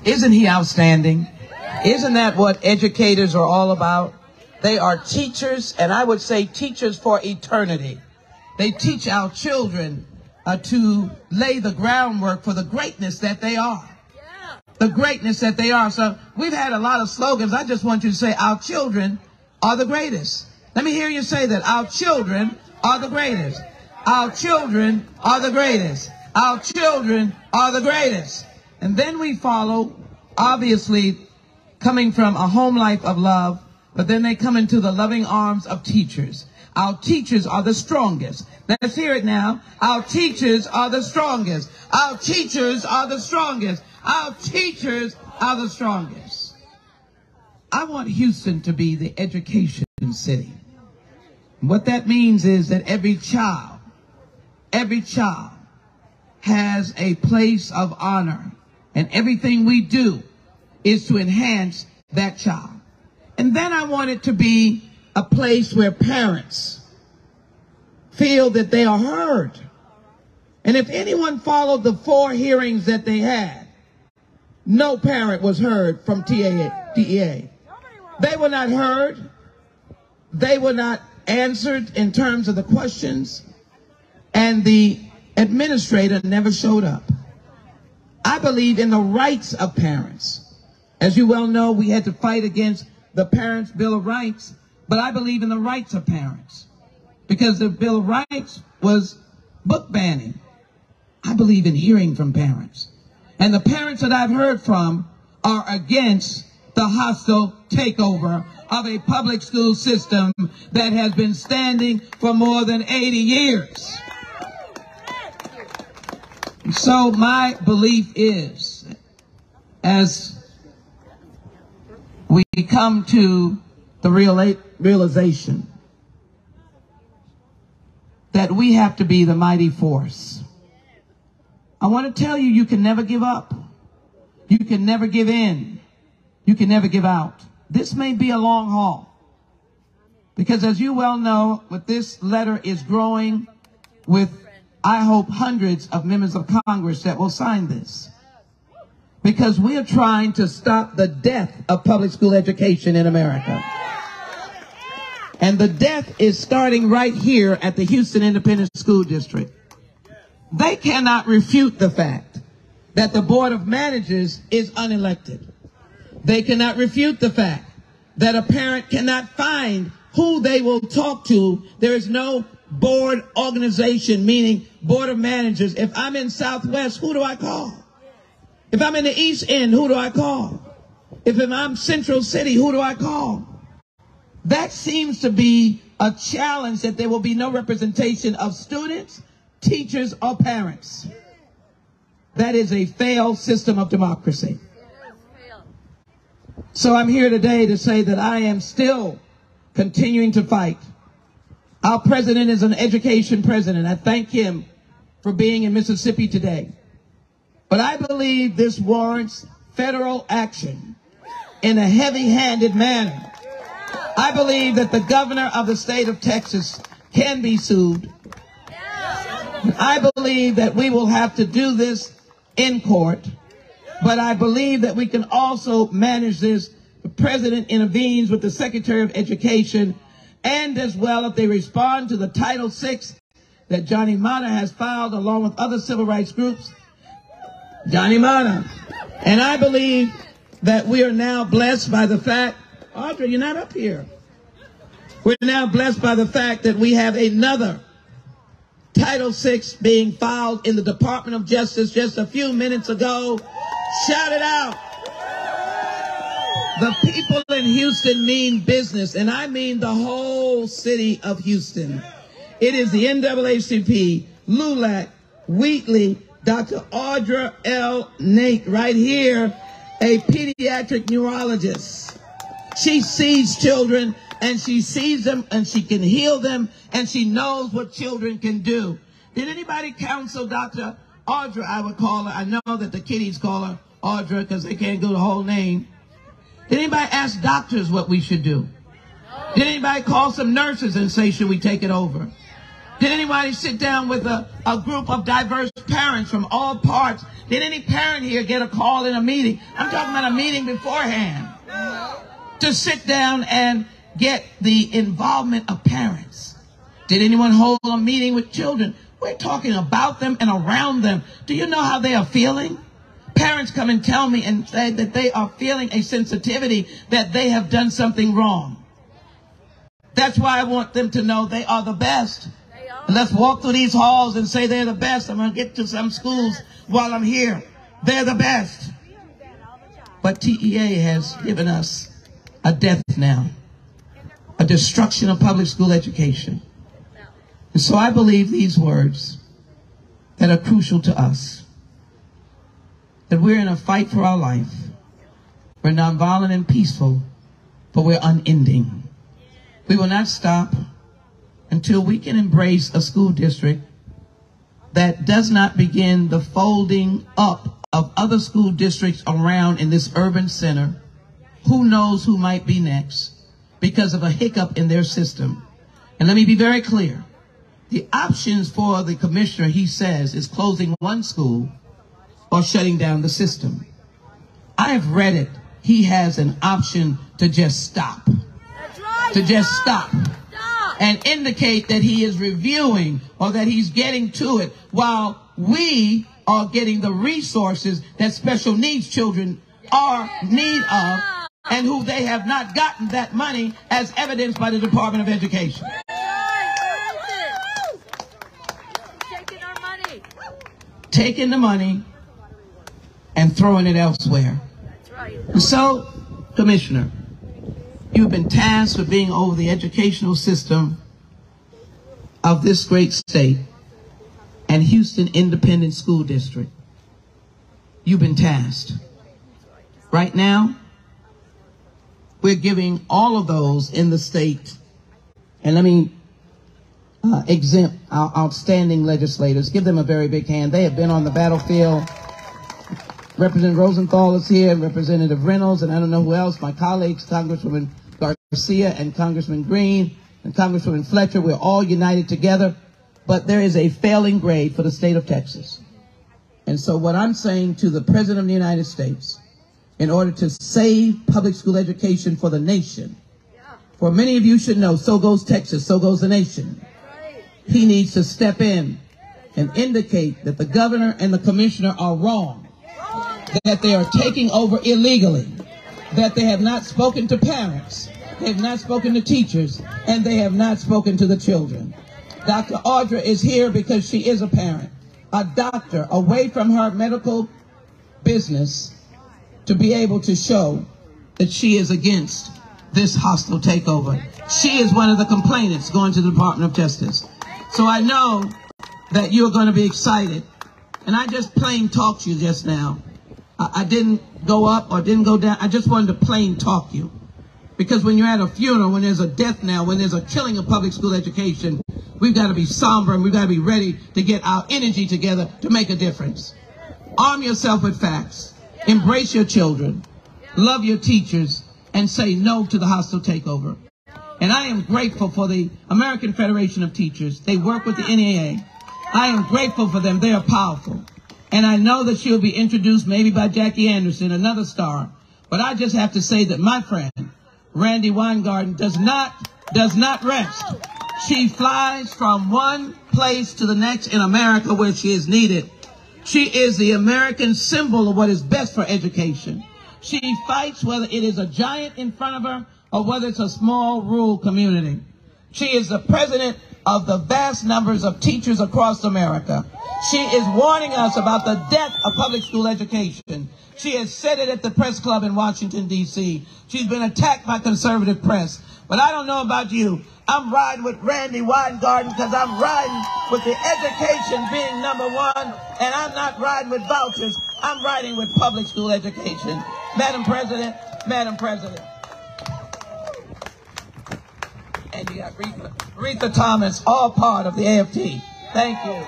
Isn't he outstanding? Isn't that what educators are all about? They are teachers, and I would say teachers for eternity. They teach our children to lay the groundwork for the greatness that they are. The greatness that they are. So we've had a lot of slogans. I just want you to say, our children are the greatest. Let me hear you say that. Our children are the greatest. Our children are the greatest. Our children are the greatest. And then we follow, obviously, coming from a home life of love, but then they come into the loving arms of teachers. Our teachers are the strongest. Let's hear it now. Our teachers are the strongest. Our teachers are the strongest. Our teachers are the strongest. I want Houston to be the education city. What that means is that every child has a place of honor, and everything we do is to enhance that child. And then I want it to be a place where parents feel that they are heard. And if anyone followed the 4 hearings that they had, no parent was heard from TEA. They were not heard. They were not answered in terms of the questions. And the administrator never showed up. I believe in the rights of parents. As you well know, we had to fight against the Parents' Bill of Rights, but I believe in the rights of parents because the Bill of Rights was book banning. I believe in hearing from parents. And the parents that I've heard from are against the hostile takeover of a public school system that has been standing for more than 80 years. So my belief is, as we come to the realization that we have to be the mighty force. I want to tell you, you can never give up. You can never give in. You can never give out. This may be a long haul. Because as you well know, what this letter is growing with, I hope, hundreds of members of Congress that will sign this. Because we are trying to stop the death of public school education in America. And the death is starting right here at the Houston Independent School District. They cannot refute the fact that the Board of Managers is unelected. They cannot refute the fact that a parent cannot find who they will talk to. There is no board organization, meaning Board of Managers. If I'm in Southwest, who do I call? If I'm in the East End, who do I call? If I'm Central City, who do I call? That seems to be a challenge, that there will be no representation of students, teachers, or parents. That is a failed system of democracy. So I'm here today to say that I am still continuing to fight. Our president is an education president. I thank him for being in Mississippi today. But I believe this warrants federal action in a heavy-handed manner. I believe that the governor of the state of Texas can be sued. I believe that we will have to do this in court. But I believe that we can also manage this. The president intervenes with the Secretary of Education, and as well, if they respond to the Title VI that Johnny Mata has filed along with other civil rights groups. Johnny Mata. And I believe that we are now blessed by the fact, Audrey, you're not up here. We're now blessed by the fact that we have another Title VI being filed in the Department of Justice just a few minutes ago. Shout it out. The people in Houston mean business, and I mean the whole city of Houston. It is the NAACP, LULAC, Wheatley, Dr. Audra L. Nate, right here, a pediatric neurologist. She sees children, and she sees them, and she can heal them, and she knows what children can do. Did anybody counsel Dr. Audra, I would call her? I know that the kiddies call her Audra because they can't do the whole name. Did anybody ask doctors what we should do? Did anybody call some nurses and say, should we take it over? Did anybody sit down with a group of diverse parents from all parts? Did any parent here get a call in a meeting? I'm talking about a meeting beforehand. To sit down and get the involvement of parents. Did anyone hold a meeting with children? We're talking about them and around them. Do you know how they are feeling? Parents come and tell me and say that they are feeling a sensitivity that they have done something wrong. That's why I want them to know they are the best. And let's walk through these halls and say they're the best. I'm going to get to some schools while I'm here. They're the best. But TEA has given us a death knell, a destruction of public school education. And so I believe these words that are crucial to us, that we're in a fight for our life. We're nonviolent and peaceful, but we're unending. We will not stop until we can embrace a school district that does not begin the folding up of other school districts around in this urban center. Who knows who might be next because of a hiccup in their system. And let me be very clear. The options for the commissioner, he says, is closing one school or shutting down the system. I have read it. He has an option to just stop. That's right. To just stop. And indicate that he is reviewing or that he's getting to it while we are getting the resources that special needs children are in need of and who they have not gotten that money as evidenced by the Department of Education. Taking our money. Taking the money and throwing it elsewhere. That's right. And so, Commissioner, you've been tasked with being over the educational system of this great state and Houston Independent School District. You've been tasked. Right now, we're giving all of those in the state, and let me exempt our outstanding legislators. Give them a very big hand. They have been on the battlefield. Representative Rosenthal is here, and Representative Reynolds, and I don't know who else, my colleagues, Congresswoman Garcia and Congressman Green and Congresswoman Fletcher. We're all united together, but there is a failing grade for the state of Texas. And so what I'm saying to the President of the United States, in order to save public school education for the nation, for many of you should know, so goes Texas, so goes the nation. He needs to step in and indicate that the governor and the commissioner are wrong, that they are taking over illegally, that they have not spoken to parents, they have not spoken to teachers, and they have not spoken to the children. Dr. Audra is here because she is a parent, a doctor, away from her medical business to be able to show that she is against this hostile takeover. She is one of the complainants going to the Department of Justice. So I know that you're going to be excited. And I just plain talked you just now. I didn't go up or didn't go down. I just wanted to plain talk you. Because when you're at a funeral, when there's a death knell, when there's a killing of public school education, we've got to be somber and we've got to be ready to get our energy together to make a difference. Arm yourself with facts. Embrace your children. Love your teachers. And say no to the hostile takeover. And I am grateful for the American Federation of Teachers. They work with the NEA. I am grateful for them. They are powerful. And I know that she'll be introduced maybe by Jackie Anderson, another star. But I just have to say that my friend, Randy Weingarten, does not rest. She flies from one place to the next in America where she is needed. She is the American symbol of what is best for education. She fights whether it is a giant in front of her or whether it's a small rural community. She is the president of the vast numbers of teachers across America. She is warning us about the death of public school education. She has said it at the press club in Washington, D.C. She's been attacked by conservative press. But I don't know about you. I'm riding with Randy Weingarten because I'm riding with the education being number one, and I'm not riding with vouchers. I'm riding with public school education. Madam President, Madam President. And you got Rita Thomas, all part of the AFT. Thank you.